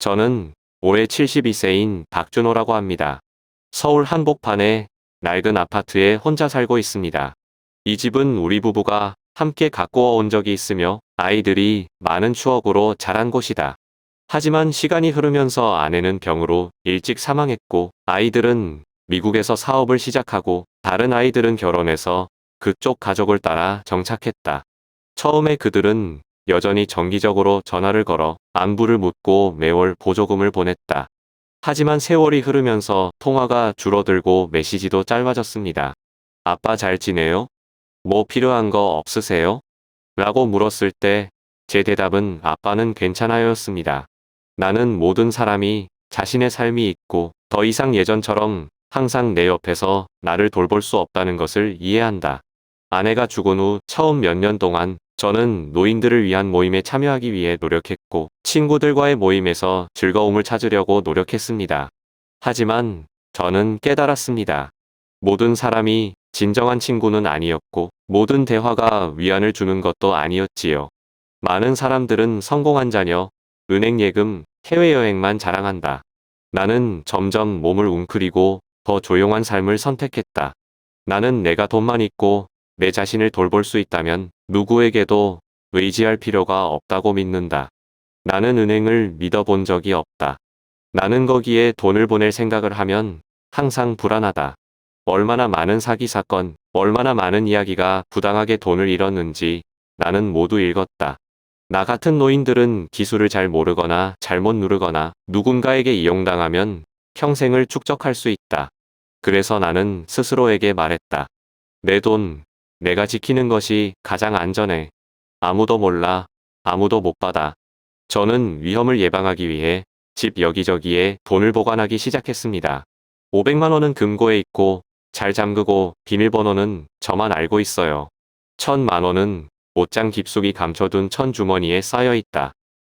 저는 올해 72세인 박준호라고 합니다. 서울 한복판의 낡은 아파트에 혼자 살고 있습니다. 이 집은 우리 부부가 함께 가꾸어 온 적이 있으며 아이들이 많은 추억으로 자란 곳이다. 하지만 시간이 흐르면서 아내는 병으로 일찍 사망했고 아이들은 미국에서 사업을 시작하고 다른 아이들은 결혼해서 그쪽 가족을 따라 정착했다. 처음에 그들은 여전히 정기적으로 전화를 걸어 안부를 묻고 매월 보조금을 보냈다. 하지만 세월이 흐르면서 통화가 줄어들고 메시지도 짧아졌습니다. 아빠 잘 지내요? 뭐 필요한 거 없으세요? 라고 물었을 때 제 대답은 아빠는 괜찮아요였습니다. 나는 모든 사람이 자신의 삶이 있고 더 이상 예전처럼 항상 내 옆에서 나를 돌볼 수 없다는 것을 이해한다. 아내가 죽은 후 처음 몇 년 동안 저는 노인들을 위한 모임에 참여하기 위해 노력했고 친구들과의 모임에서 즐거움을 찾으려고 노력했습니다. 하지만 저는 깨달았습니다. 모든 사람이 진정한 친구는 아니었고 모든 대화가 위안을 주는 것도 아니었지요. 많은 사람들은 성공한 자녀, 은행 예금, 해외여행만 자랑한다. 나는 점점 몸을 웅크리고 더 조용한 삶을 선택했다. 나는 내가 돈만 있고 내 자신을 돌볼 수 있다면 누구에게도 의지할 필요가 없다고 믿는다. 나는 은행을 믿어본 적이 없다. 나는 거기에 돈을 보낼 생각을 하면 항상 불안하다. 얼마나 많은 사기 사건, 얼마나 많은 이야기가 부당하게 돈을 잃었는지 나는 모두 읽었다. 나 같은 노인들은 기술을 잘 모르거나 잘못 누르거나 누군가에게 이용당하면 평생을 축적할 수 있다. 그래서 나는 스스로에게 말했다. 내 돈, 내가 지키는 것이 가장 안전해. 아무도 몰라, 아무도 못 받아. 저는 위험을 예방하기 위해 집 여기저기에 돈을 보관하기 시작했습니다. 500만 원은 금고에 있고 잘 잠그고 비밀번호는 저만 알고 있어요. 1000만 원은 옷장 깊숙이 감춰둔 천주머니에 쌓여 있다.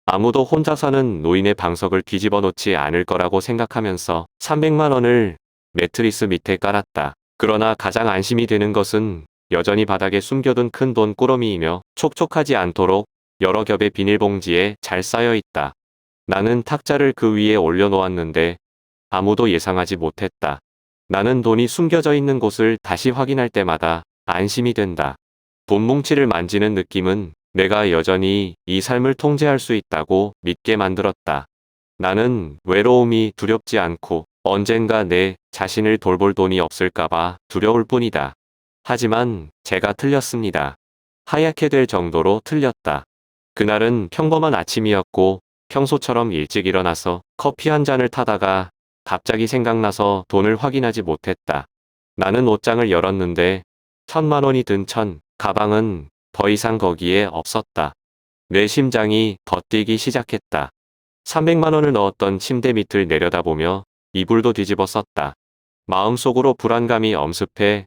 아무도 혼자 사는 노인의 방석을 뒤집어 놓지 않을 거라고 생각하면서 300만 원을 매트리스 밑에 깔았다. 그러나 가장 안심이 되는 것은 여전히 바닥에 숨겨둔 큰 돈 꾸러미이며 촉촉하지 않도록 여러 겹의 비닐봉지에 잘 쌓여 있다. 나는 탁자를 그 위에 올려놓았는데 아무도 예상하지 못했다. 나는 돈이 숨겨져 있는 곳을 다시 확인할 때마다 안심이 된다. 돈 뭉치를 만지는 느낌은 내가 여전히 이 삶을 통제할 수 있다고 믿게 만들었다. 나는 외로움이 두렵지 않고 언젠가 내 자신을 돌볼 돈이 없을까봐 두려울 뿐이다. 하지만 제가 틀렸습니다. 하얗게 될 정도로 틀렸다. 그날은 평범한 아침이었고 평소처럼 일찍 일어나서 커피 한 잔을 타다가 갑자기 생각나서 돈을 확인하지 못했다. 나는 옷장을 열었는데 1000만 원이 든 가방은 더 이상 거기에 없었다. 내 심장이 버뛰기 시작했다. 300만 원을 넣었던 침대 밑을 내려다보며 이불도 뒤집어 썼다. 마음속으로 불안감이 엄습해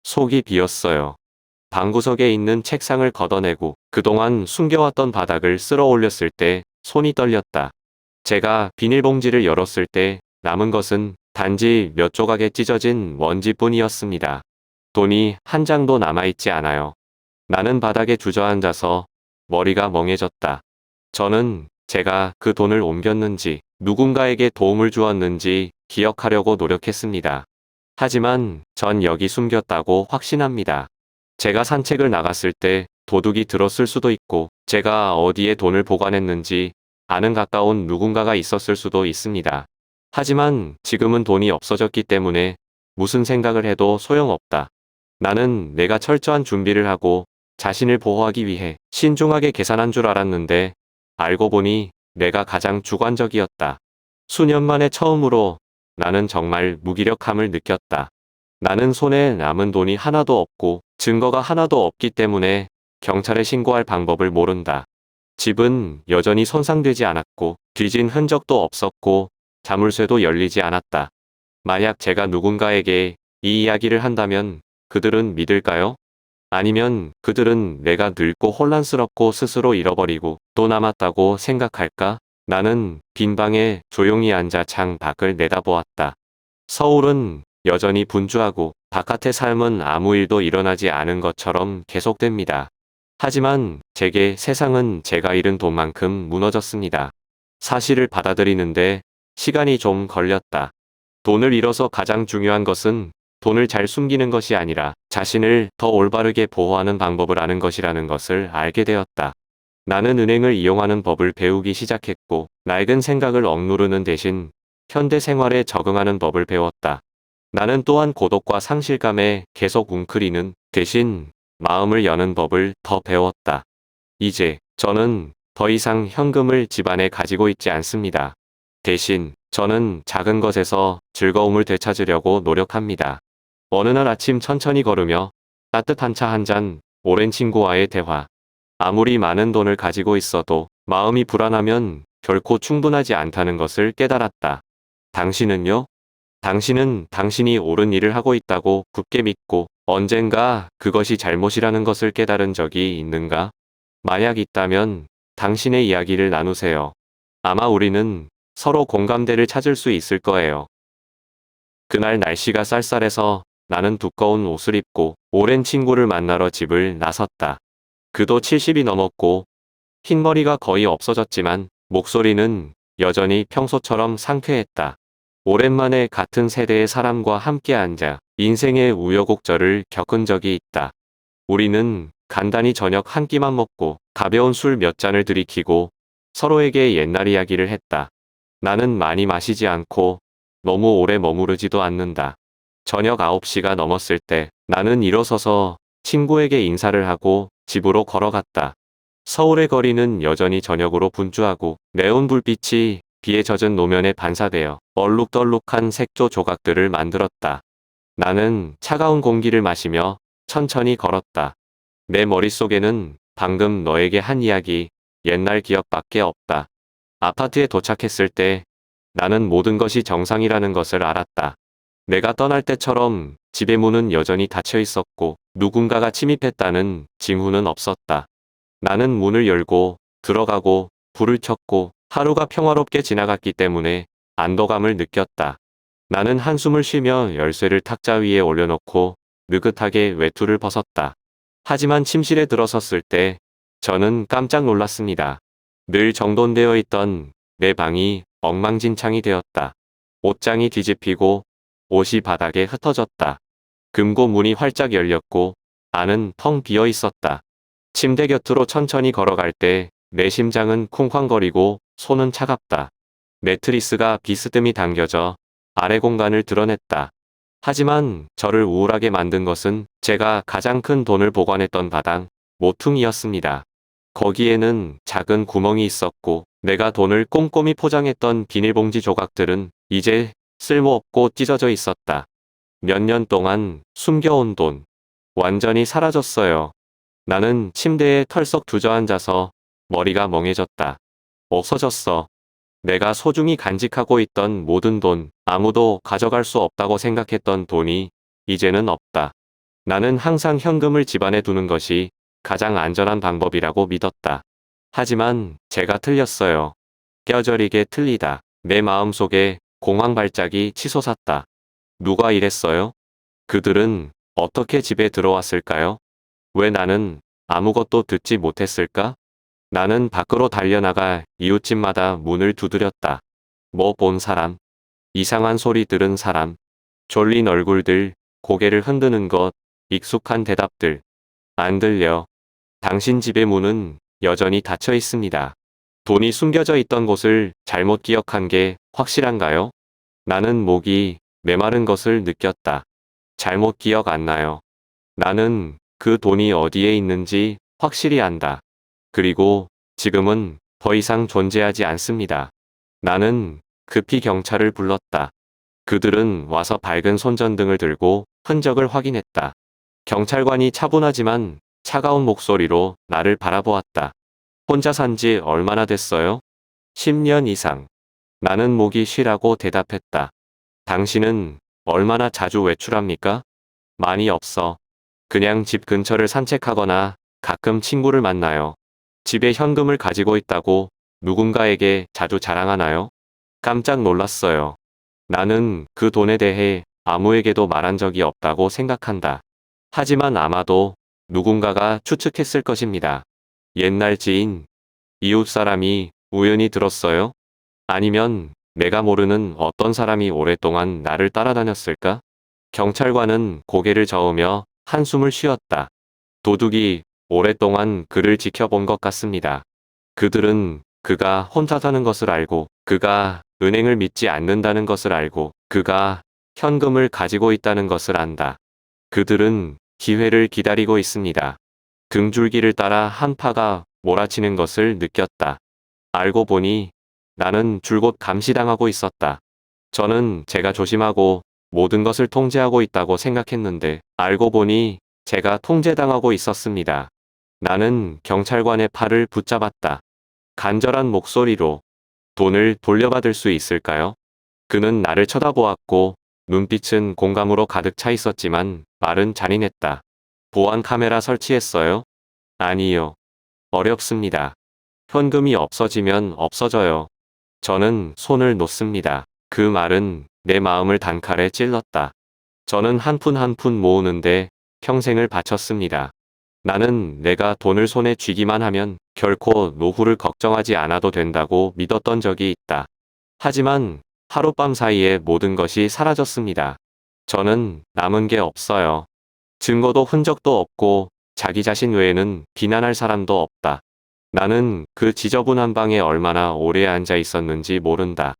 속이 비었어요. 방구석에 있는 책상을 걷어내고 그동안 숨겨왔던 바닥을 쓸어 올렸을 때 손이 떨렸다. 제가 비닐봉지를 열었을 때 남은 것은 단지 몇 조각에 찢어진 먼지뿐이었습니다. 돈이 한 장도 남아있지 않아요. 나는 바닥에 주저앉아서 머리가 멍해졌다. 저는 제가 그 돈을 옮겼는지 누군가에게 도움을 주었는지 기억하려고 노력했습니다. 하지만 전 여기 숨겼다고 확신합니다. 제가 산책을 나갔을 때 도둑이 들었을 수도 있고 제가 어디에 돈을 보관했는지 아는 가까운 누군가가 있었을 수도 있습니다. 하지만 지금은 돈이 없어졌기 때문에 무슨 생각을 해도 소용없다. 나는 내가 철저한 준비를 하고 자신을 보호하기 위해 신중하게 계산한 줄 알았는데 알고 보니 내가 가장 주관적이었다. 수년 만에 처음으로 나는 정말 무기력함을 느꼈다. 나는 손에 남은 돈이 하나도 없고 증거가 하나도 없기 때문에 경찰에 신고할 방법을 모른다. 집은 여전히 손상되지 않았고 뒤진 흔적도 없었고 자물쇠도 열리지 않았다. 만약 제가 누군가에게 이 이야기를 한다면 그들은 믿을까요? 아니면 그들은 내가 늙고 혼란스럽고 스스로 잃어버리고 또 남았다고 생각할까? 나는 빈 방에 조용히 앉아 창 밖을 내다보았다. 서울은 여전히 분주하고 바깥의 삶은 아무 일도 일어나지 않은 것처럼 계속됩니다. 하지만 제게 세상은 제가 잃은 돈만큼 무너졌습니다. 사실을 받아들이는데 시간이 좀 걸렸다. 돈을 잃어서 가장 중요한 것은 돈을 잘 숨기는 것이 아니라 자신을 더 올바르게 보호하는 방법을 아는 것이라는 것을 알게 되었다. 나는 은행을 이용하는 법을 배우기 시작했고 낡은 생각을 억누르는 대신 현대 생활에 적응하는 법을 배웠다. 나는 또한 고독과 상실감에 계속 웅크리는 대신 마음을 여는 법을 더 배웠다. 이제 저는 더 이상 현금을 집안에 가지고 있지 않습니다. 대신 저는 작은 것에서 즐거움을 되찾으려고 노력합니다. 어느 날 아침 천천히 걸으며 따뜻한 차 한 잔, 오랜 친구와의 대화. 아무리 많은 돈을 가지고 있어도 마음이 불안하면 결코 충분하지 않다는 것을 깨달았다. 당신은요? 당신은 당신이 옳은 일을 하고 있다고 굳게 믿고 언젠가 그것이 잘못이라는 것을 깨달은 적이 있는가? 만약 있다면 당신의 이야기를 나누세요. 아마 우리는 서로 공감대를 찾을 수 있을 거예요. 그날 날씨가 쌀쌀해서 나는 두꺼운 옷을 입고 오랜 친구를 만나러 집을 나섰다. 그도 70이 넘었고 흰머리가 거의 없어졌지만 목소리는 여전히 평소처럼 상쾌했다. 오랜만에 같은 세대의 사람과 함께 앉아 인생의 우여곡절을 겪은 적이 있다. 우리는 간단히 저녁 한 끼만 먹고 가벼운 술 몇 잔을 들이키고 서로에게 옛날 이야기를 했다. 나는 많이 마시지 않고 너무 오래 머무르지도 않는다. 저녁 9시가 넘었을 때 나는 일어서서 친구에게 인사를 하고 집으로 걸어갔다. 서울의 거리는 여전히 저녁으로 분주하고 네온 불빛이 비에 젖은 노면에 반사되어 얼룩덜룩한 색조 조각들을 만들었다. 나는 차가운 공기를 마시며 천천히 걸었다. 내 머릿속에는 방금 너에게 한 이야기, 옛날 기억밖에 없다. 아파트에 도착했을 때 나는 모든 것이 정상이라는 것을 알았다. 내가 떠날 때처럼 집의 문은 여전히 닫혀 있었고 누군가가 침입했다는 징후는 없었다. 나는 문을 열고 들어가고 불을 켰고 하루가 평화롭게 지나갔기 때문에 안도감을 느꼈다. 나는 한숨을 쉬며 열쇠를 탁자 위에 올려놓고 느긋하게 외투를 벗었다. 하지만 침실에 들어섰을 때 저는 깜짝 놀랐습니다. 늘 정돈되어 있던 내 방이 엉망진창이 되었다. 옷장이 뒤집히고 옷이 바닥에 흩어졌다. 금고 문이 활짝 열렸고 안은 텅 비어 있었다. 침대 곁으로 천천히 걸어갈 때 내 심장은 쿵쾅거리고 손은 차갑다. 매트리스가 비스듬히 당겨져 아래 공간을 드러냈다. 하지만 저를 우울하게 만든 것은 제가 가장 큰 돈을 보관했던 바닥, 모퉁이였습니다. 거기에는 작은 구멍이 있었고 내가 돈을 꼼꼼히 포장했던 비닐봉지 조각들은 이제 쓸모없고 찢어져 있었다. 몇 년 동안 숨겨온 돈, 완전히 사라졌어요. 나는 침대에 털썩 주저앉아서 머리가 멍해졌다. 없어졌어. 내가 소중히 간직하고 있던 모든 돈, 아무도 가져갈 수 없다고 생각했던 돈이 이제는 없다. 나는 항상 현금을 집안에 두는 것이 가장 안전한 방법이라고 믿었다. 하지만 제가 틀렸어요. 뼈저리게 틀리다. 내 마음속에 공황 발작이 치솟았다. 누가 이랬어요? 그들은 어떻게 집에 들어왔을까요? 왜 나는 아무것도 듣지 못했을까? 나는 밖으로 달려나가 이웃집마다 문을 두드렸다. 뭐 본 사람? 이상한 소리 들은 사람? 졸린 얼굴들, 고개를 흔드는 것, 익숙한 대답들. 안 들려. 당신 집의 문은 여전히 닫혀 있습니다. 돈이 숨겨져 있던 곳을 잘못 기억한 게 확실한가요? 나는 목이 메마른 것을 느꼈다. 잘못 기억 안 나요. 나는 그 돈이 어디에 있는지 확실히 안다. 그리고 지금은 더 이상 존재하지 않습니다. 나는 급히 경찰을 불렀다. 그들은 와서 밝은 손전등을 들고 흔적을 확인했다. 경찰관이 차분하지만 차가운 목소리로 나를 바라보았다. 혼자 산 지 얼마나 됐어요? 10년 이상. 나는 목이 쉬라고 대답했다. 당신은 얼마나 자주 외출합니까? 많이 없어. 그냥 집 근처를 산책하거나 가끔 친구를 만나요. 집에 현금을 가지고 있다고 누군가에게 자주 자랑하나요? 깜짝 놀랐어요. 나는 그 돈에 대해 아무에게도 말한 적이 없다고 생각한다. 하지만 아마도 누군가가 추측했을 것입니다. 옛날 지인, 이웃 사람이 우연히 들었어요? 아니면 내가 모르는 어떤 사람이 오랫동안 나를 따라다녔을까? 경찰관은 고개를 저으며 한숨을 쉬었다. 도둑이 오랫동안 그를 지켜본 것 같습니다. 그들은 그가 혼자 사는 것을 알고, 그가 은행을 믿지 않는다는 것을 알고, 그가 현금을 가지고 있다는 것을 안다. 그들은 기회를 기다리고 있습니다. 등줄기를 따라 한파가 몰아치는 것을 느꼈다. 알고 보니 나는 줄곧 감시당하고 있었다. 저는 제가 조심하고 모든 것을 통제하고 있다고 생각했는데 알고 보니 제가 통제당하고 있었습니다. 나는 경찰관의 팔을 붙잡았다. 간절한 목소리로 돈을 돌려받을 수 있을까요? 그는 나를 쳐다보았고 눈빛은 공감으로 가득 차 있었지만 말은 잔인했다. 보안 카메라 설치했어요? 아니요. 어렵습니다. 현금이 없어지면 없어져요. 저는 손을 놓습니다. 그 말은 내 마음을 단칼에 찔렀다. 저는 한 푼 한 푼 모으는데 평생을 바쳤습니다. 나는 내가 돈을 손에 쥐기만 하면 결코 노후를 걱정하지 않아도 된다고 믿었던 적이 있다. 하지만 하룻밤 사이에 모든 것이 사라졌습니다. 저는 남은 게 없어요. 증거도 흔적도 없고 자기 자신 외에는 비난할 사람도 없다. 나는 그 지저분한 방에 얼마나 오래 앉아 있었는지 모른다.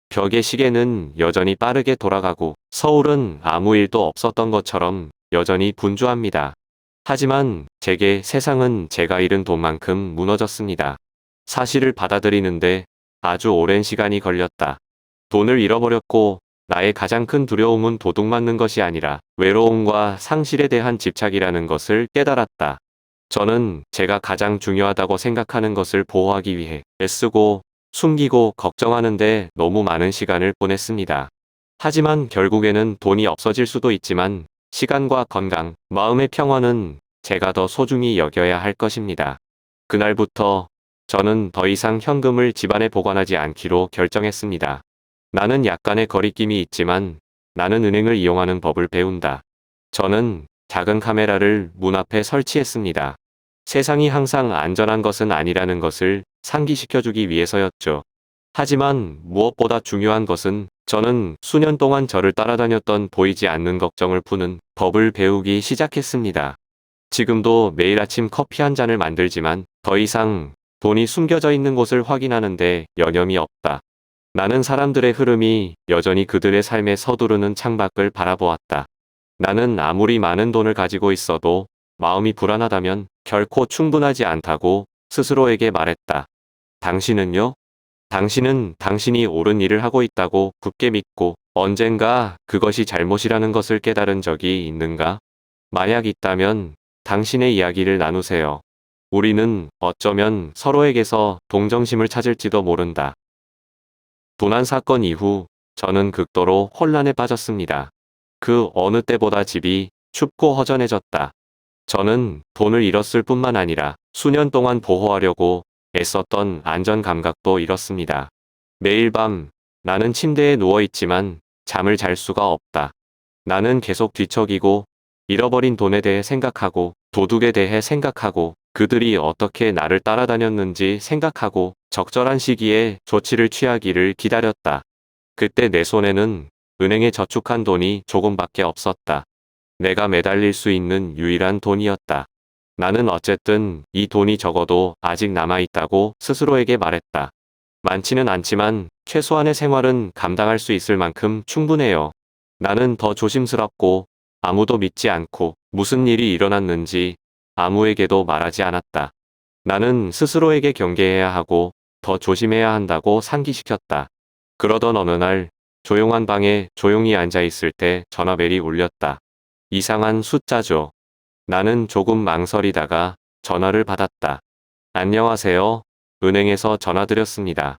벽의 시계는 여전히 빠르게 돌아가고 서울은 아무 일도 없었던 것처럼 여전히 분주합니다. 하지만 제게 세상은 제가 잃은 돈만큼 무너졌습니다. 사실을 받아들이는데 아주 오랜 시간이 걸렸다. 돈을 잃어버렸고 나의 가장 큰 두려움은 도둑 맞는 것이 아니라 외로움과 상실에 대한 집착이라는 것을 깨달았다. 저는 제가 가장 중요하다고 생각하는 것을 보호하기 위해 애쓰고 숨기고 걱정하는데 너무 많은 시간을 보냈습니다. 하지만 결국에는 돈이 없어질 수도 있지만 시간과 건강, 마음의 평화는 제가 더 소중히 여겨야 할 것입니다. 그날부터 저는 더 이상 현금을 집안에 보관하지 않기로 결정했습니다. 나는 약간의 거리낌이 있지만 나는 은행을 이용하는 법을 배운다. 저는 작은 카메라를 문 앞에 설치했습니다. 세상이 항상 안전한 것은 아니라는 것을 상기시켜주기 위해서였죠. 하지만 무엇보다 중요한 것은 저는 수년 동안 저를 따라다녔던 보이지 않는 걱정을 푸는 법을 배우기 시작했습니다. 지금도 매일 아침 커피 한 잔을 만들지만 더 이상 돈이 숨겨져 있는 곳을 확인하는데 여념이 없다. 나는 사람들의 흐름이 여전히 그들의 삶에 서두르는 창밖을 바라보았다. 나는 아무리 많은 돈을 가지고 있어도 마음이 불안하다면 결코 충분하지 않다고 스스로에게 말했다. 당신은요? 당신은 당신이 옳은 일을 하고 있다고 굳게 믿고 언젠가 그것이 잘못이라는 것을 깨달은 적이 있는가? 만약 있다면 당신의 이야기를 나누세요. 우리는 어쩌면 서로에게서 동정심을 찾을지도 모른다. 도난 사건 이후 저는 극도로 혼란에 빠졌습니다. 그 어느 때보다 집이 춥고 허전해졌다. 저는 돈을 잃었을 뿐만 아니라 수년 동안 보호하려고 애썼던 안전 감각도 잃었습니다. 매일 밤 나는 침대에 누워있지만 잠을 잘 수가 없다. 나는 계속 뒤척이고 잃어버린 돈에 대해 생각하고 도둑에 대해 생각하고 그들이 어떻게 나를 따라다녔는지 생각하고 적절한 시기에 조치를 취하기를 기다렸다. 그때 내 손에는 은행에 저축한 돈이 조금밖에 없었다. 내가 매달릴 수 있는 유일한 돈이었다. 나는 어쨌든 이 돈이 적어도 아직 남아있다고 스스로에게 말했다. 많지는 않지만 최소한의 생활은 감당할 수 있을 만큼 충분해요. 나는 더 조심스럽고 아무도 믿지 않고 무슨 일이 일어났는지 아무에게도 말하지 않았다. 나는 스스로에게 경계해야 하고 더 조심해야 한다고 상기시켰다. 그러던 어느 날 조용한 방에 조용히 앉아 있을 때 전화벨이 울렸다. 이상한 숫자죠. 나는 조금 망설이다가 전화를 받았다. 안녕하세요. 은행에서 전화드렸습니다.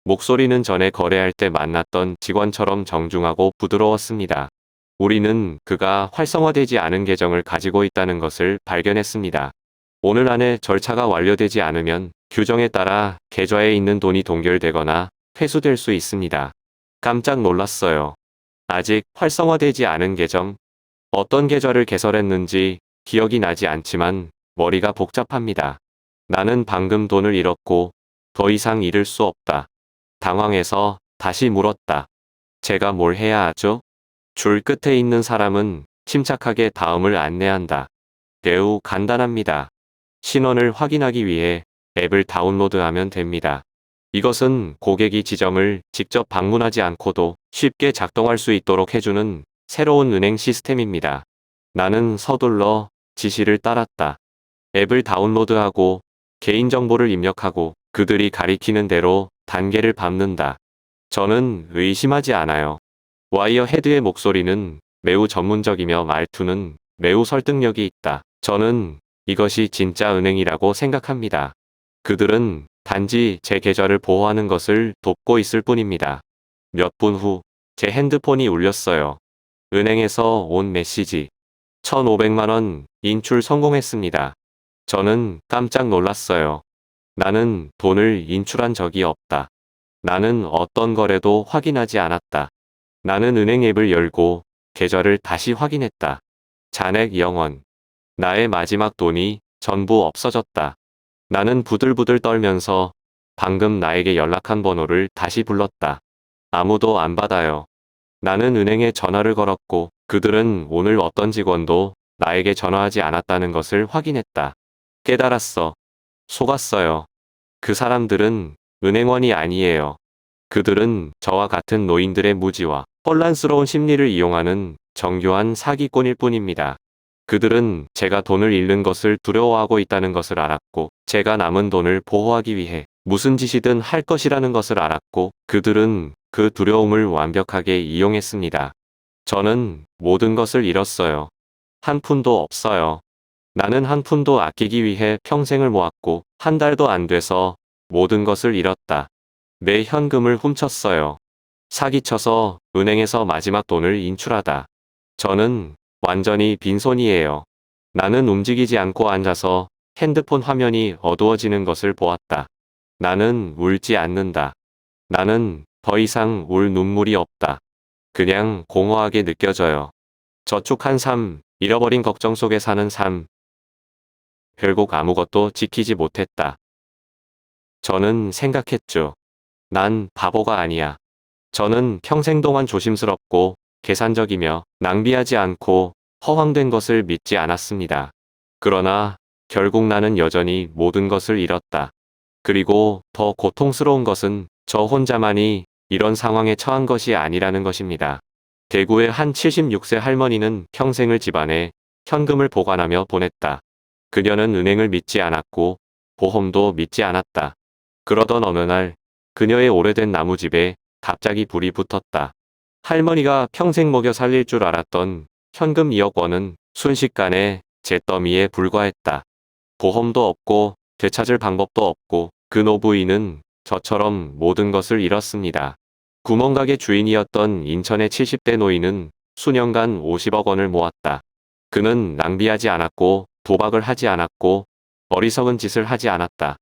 목소리는 전에 거래할 때 만났던 직원처럼 정중하고 부드러웠습니다. 우리는 그가 활성화되지 않은 계정을 가지고 있다는 것을 발견했습니다. 오늘 안에 절차가 완료되지 않으면 규정에 따라 계좌에 있는 돈이 동결되거나 회수될 수 있습니다. 깜짝 놀랐어요. 아직 활성화되지 않은 계정, 어떤 계좌를 개설했는지 기억이 나지 않지만 머리가 복잡합니다. 나는 방금 돈을 잃었고 더 이상 잃을 수 없다. 당황해서 다시 물었다. 제가 뭘 해야 하죠? 줄 끝에 있는 사람은 침착하게 다음을 안내한다. 매우 간단합니다. 신원을 확인하기 위해 앱을 다운로드하면 됩니다. 이것은 고객이 지점을 직접 방문하지 않고도 쉽게 작동할 수 있도록 해주는 새로운 은행 시스템입니다. 나는 서둘러 지시를 따랐다. 앱을 다운로드하고 개인정보를 입력하고 그들이 가리키는 대로 단계를 밟는다. 저는 의심하지 않아요. 와이어 헤드의 목소리는 매우 전문적이며 말투는 매우 설득력이 있다. 저는 이것이 진짜 은행이라고 생각합니다. 그들은 단지 제 계좌를 보호하는 것을 돕고 있을 뿐입니다. 몇 분 후 제 핸드폰이 울렸어요. 은행에서 온 메시지. 1,500만 원 인출 성공했습니다. 저는 깜짝 놀랐어요. 나는 돈을 인출한 적이 없다. 나는 어떤 거래도 확인하지 않았다. 나는 은행 앱을 열고 계좌를 다시 확인했다. 잔액 0원. 나의 마지막 돈이 전부 없어졌다. 나는 부들부들 떨면서 방금 나에게 연락한 번호를 다시 불렀다. 아무도 안 받아요. 나는 은행에 전화를 걸었고 그들은 오늘 어떤 직원도 나에게 전화하지 않았다는 것을 확인했다. 깨달았어. 속았어요. 그 사람들은 은행원이 아니에요. 그들은 저와 같은 노인들의 무지와 혼란스러운 심리를 이용하는 정교한 사기꾼일 뿐입니다. 그들은 제가 돈을 잃는 것을 두려워하고 있다는 것을 알았고, 제가 남은 돈을 보호하기 위해 무슨 짓이든 할 것이라는 것을 알았고, 그들은 그 두려움을 완벽하게 이용했습니다. 저는 모든 것을 잃었어요. 한 푼도 없어요. 나는 한 푼도 아끼기 위해 평생을 모았고, 한 달도 안 돼서 모든 것을 잃었다. 내 현금을 훔쳤어요. 사기쳐서 은행에서 마지막 돈을 인출하다. 저는 완전히 빈손이에요. 나는 움직이지 않고 앉아서 핸드폰 화면이 어두워지는 것을 보았다. 나는 울지 않는다. 나는 더 이상 울 눈물이 없다. 그냥 공허하게 느껴져요. 저축한 삶, 잃어버린 걱정 속에 사는 삶. 결국 아무것도 지키지 못했다. 저는 생각했죠. 난 바보가 아니야. 저는 평생 동안 조심스럽고 계산적이며 낭비하지 않고 허황된 것을 믿지 않았습니다. 그러나 결국 나는 여전히 모든 것을 잃었다. 그리고 더 고통스러운 것은 저 혼자만이 이런 상황에 처한 것이 아니라는 것입니다. 대구의 한 76세 할머니는 평생을 집안에 현금을 보관하며 보냈다. 그녀는 은행을 믿지 않았고 보험도 믿지 않았다. 그러던 어느 날 그녀의 오래된 나무집에 갑자기 불이 붙었다. 할머니가 평생 먹여 살릴 줄 알았던 현금 2억 원은 순식간에 잿더미에 불과했다. 보험도 없고 되찾을 방법도 없고 그 노부인은 저처럼 모든 것을 잃었습니다. 구멍가게 주인이었던 인천의 70대 노인은 수년간 50억 원을 모았다. 그는 낭비하지 않았고 도박을 하지 않았고 어리석은 짓을 하지 않았다.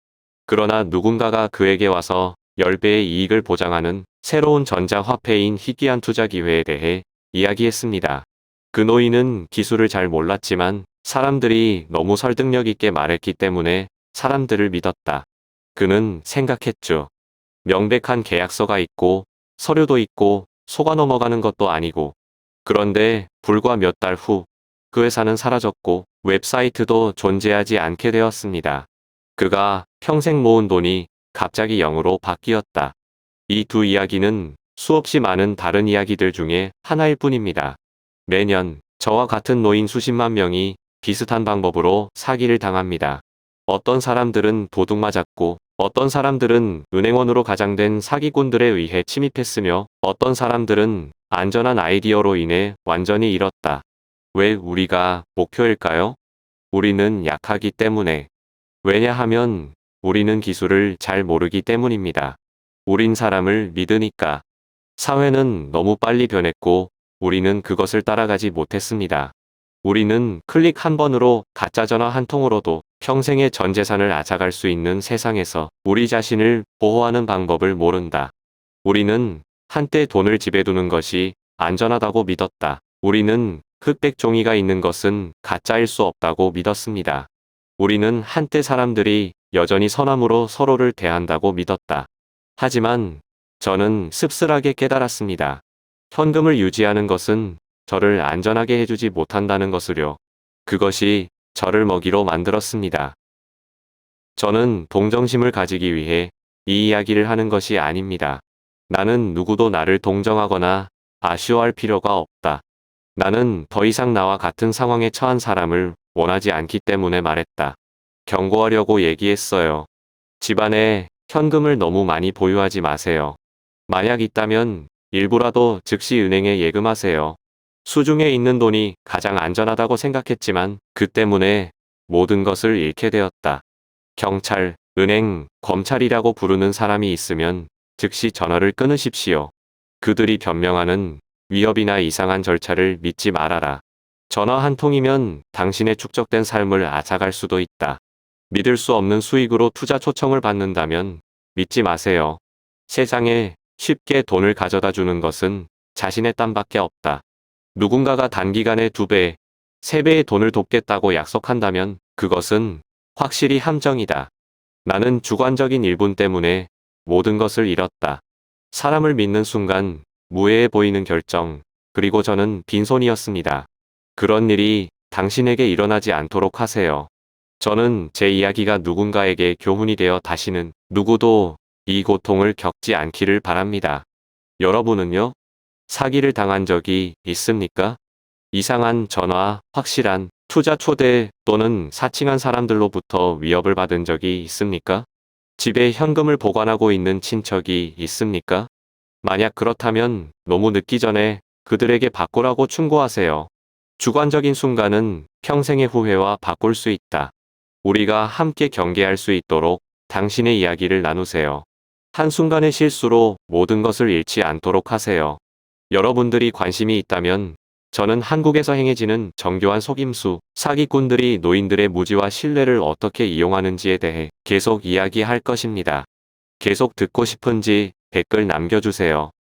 그러나 누군가가 그에게 와서 10배의 이익을 보장하는 새로운 전자화폐인 희귀한 투자 기회에 대해 이야기했습니다. 그 노인은 기술을 잘 몰랐지만 사람들이 너무 설득력 있게 말했기 때문에 사람들을 믿었다. 그는 생각했죠. 명백한 계약서가 있고 서류도 있고 속아 넘어가는 것도 아니고. 그런데 불과 몇 달 후 그 회사는 사라졌고 웹사이트도 존재하지 않게 되었습니다. 그가 평생 모은 돈이 갑자기 0으로 바뀌었다. 이 두 이야기는 수없이 많은 다른 이야기들 중에 하나일 뿐입니다. 매년 저와 같은 노인 수십만 명이 비슷한 방법으로 사기를 당합니다. 어떤 사람들은 도둑 맞았고 어떤 사람들은 은행원으로 가장된 사기꾼들에 의해 침입했으며 어떤 사람들은 안전한 아이디어로 인해 완전히 잃었다. 왜 우리가 목표일까요? 우리는 약하기 때문에. 왜냐하면 우리는 기술을 잘 모르기 때문입니다. 우린 사람을 믿으니까. 사회는 너무 빨리 변했고 우리는 그것을 따라가지 못했습니다. 우리는 클릭 한 번으로 가짜 전화 한 통으로도 평생의 전 재산을 앗아갈 수 있는 세상에서 우리 자신을 보호하는 방법을 모른다. 우리는 한때 돈을 집에 두는 것이 안전하다고 믿었다. 우리는 흑백 종이가 있는 것은 가짜일 수 없다고 믿었습니다. 우리는 한때 사람들이 여전히 선함으로 서로를 대한다고 믿었다. 하지만 저는 씁쓸하게 깨달았습니다. 현금을 유지하는 것은 저를 안전하게 해주지 못한다는 것을요. 그것이 저를 먹이로 만들었습니다. 저는 동정심을 가지기 위해 이 이야기를 하는 것이 아닙니다. 나는 누구도 나를 동정하거나 아쉬워할 필요가 없다. 나는 더 이상 나와 같은 상황에 처한 사람을 원하지 않기 때문에 말했다. 경고하려고 얘기했어요. 집안에 현금을 너무 많이 보유하지 마세요. 만약 있다면 일부라도 즉시 은행에 예금하세요. 수중에 있는 돈이 가장 안전하다고 생각했지만 그 때문에 모든 것을 잃게 되었다. 경찰, 은행, 검찰이라고 부르는 사람이 있으면 즉시 전화를 끊으십시오. 그들이 변명하는 위협이나 이상한 절차를 믿지 말아라. 전화 한 통이면 당신의 축적된 삶을 앗아갈 수도 있다. 믿을 수 없는 수익으로 투자 초청을 받는다면 믿지 마세요. 세상에 쉽게 돈을 가져다 주는 것은 자신의 땀밖에 없다. 누군가가 단기간에 2배, 3배의 돈을 돕겠다고 약속한다면 그것은 확실히 함정이다. 나는 주관적인 일분 때문에 모든 것을 잃었다. 사람을 믿는 순간 무해해 보이는 결정, 그리고 저는 빈손이었습니다. 그런 일이 당신에게 일어나지 않도록 하세요. 저는 제 이야기가 누군가에게 교훈이 되어 다시는 누구도 이 고통을 겪지 않기를 바랍니다. 여러분은요? 사기를 당한 적이 있습니까? 이상한 전화, 확실한 투자 초대 또는 사칭한 사람들로부터 위협을 받은 적이 있습니까? 집에 현금을 보관하고 있는 친척이 있습니까? 만약 그렇다면 너무 늦기 전에 그들에게 바꾸라고 충고하세요. 주관적인 순간은 평생의 후회와 바꿀 수 있다. 우리가 함께 경계할 수 있도록 당신의 이야기를 나누세요. 한순간의 실수로 모든 것을 잃지 않도록 하세요. 여러분들이 관심이 있다면 저는 한국에서 행해지는 정교한 속임수, 사기꾼들이 노인들의 무지와 신뢰를 어떻게 이용하는지에 대해 계속 이야기할 것입니다. 계속 듣고 싶은지 댓글 남겨주세요.